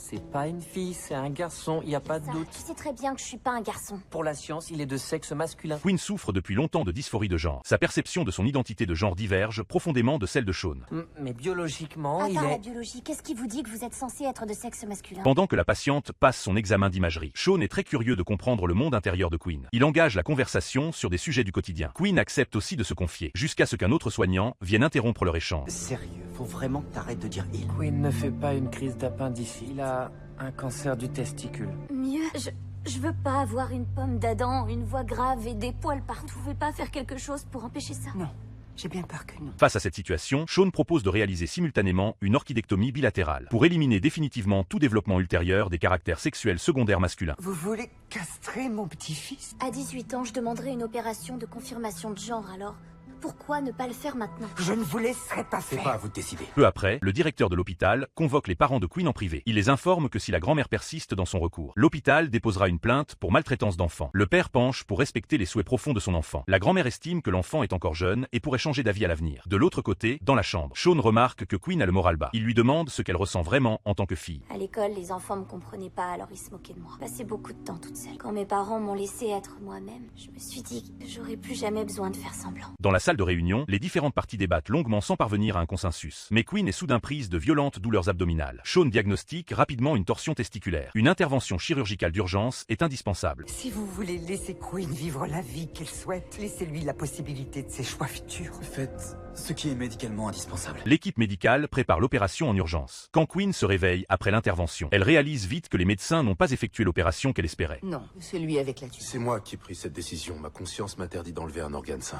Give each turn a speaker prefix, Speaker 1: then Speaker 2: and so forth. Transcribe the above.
Speaker 1: C'est pas une fille, c'est un garçon, y a pas de
Speaker 2: Ça,
Speaker 1: doute.
Speaker 2: tu sais très bien que je suis pas un garçon.
Speaker 1: Pour la science, il est de sexe masculin.
Speaker 3: Quinn souffre depuis longtemps de dysphorie de genre. Sa perception de son identité de genre diverge profondément de celle de Sean.
Speaker 1: Mais biologiquement,
Speaker 2: À
Speaker 1: il
Speaker 2: part la
Speaker 1: est...
Speaker 2: biologie, qu'est-ce qui vous dit que vous êtes censé être de sexe masculin?
Speaker 3: Pendant que la patiente passe son examen d'imagerie, Sean est très curieux de comprendre le monde intérieur de Quinn. Il engage la conversation sur des sujets du quotidien. Quinn accepte aussi de se confier, jusqu'à ce qu'un autre soignant vienne interrompre leur échange.
Speaker 4: Sérieux, faut vraiment que t'arrêtes de dire il.
Speaker 1: Quinn ne fait pas une crise d'appendicite. Il a un cancer du testicule.
Speaker 2: Mieux, je veux pas avoir une pomme d'Adam, une voix grave et des poils partout. Vous pouvez pas faire quelque chose pour empêcher ça?
Speaker 4: Non, j'ai bien peur que non.
Speaker 3: Face à cette situation, Sean propose de réaliser simultanément une orchidectomie bilatérale pour éliminer définitivement tout développement ultérieur des caractères sexuels secondaires masculins.
Speaker 4: Vous voulez castrer mon petit-fils?
Speaker 2: À 18 ans, je demanderai une opération de confirmation de genre, alors pourquoi ne pas le faire maintenant?
Speaker 4: Je ne vous laisserai pas
Speaker 5: C'est
Speaker 4: faire.
Speaker 5: pas à vous de décider.
Speaker 3: Peu après, le directeur de l'hôpital convoque les parents de Quinn en privé. Il les informe que si la grand-mère persiste dans son recours, l'hôpital déposera une plainte pour maltraitance d'enfant. Le père penche pour respecter les souhaits profonds de son enfant. La grand-mère estime que l'enfant est encore jeune et pourrait changer d'avis à l'avenir. De l'autre côté, dans la chambre, Sean remarque que Quinn a le moral bas. Il lui demande ce qu'elle ressent vraiment en tant que fille.
Speaker 2: À l'école, les enfants me comprenaient pas, alors ils se moquaient de moi. J'ai passé beaucoup de temps toute seule. Quand mes parents m'ont laissé être moi-même, je me suis dit que j'aurais plus jamais besoin de faire semblant.
Speaker 3: Dans la salle de réunion, les différentes parties débattent longuement sans parvenir à un consensus. Mais Quinn est soudain prise de violentes douleurs abdominales. Sean diagnostique rapidement une torsion testiculaire. Une intervention chirurgicale d'urgence est indispensable.
Speaker 4: Si vous voulez laisser Quinn vivre la vie qu'elle souhaite, laissez-lui la possibilité de ses choix futurs.
Speaker 5: Faites ce qui est médicalement indispensable.
Speaker 3: L'équipe médicale prépare l'opération en urgence. Quand Quinn se réveille après l'intervention, elle réalise vite que les médecins n'ont pas effectué l'opération qu'elle espérait.
Speaker 6: Non, celui avec la tube.
Speaker 5: C'est moi qui ai pris cette décision. Ma conscience m'interdit d'enlever un organe sain.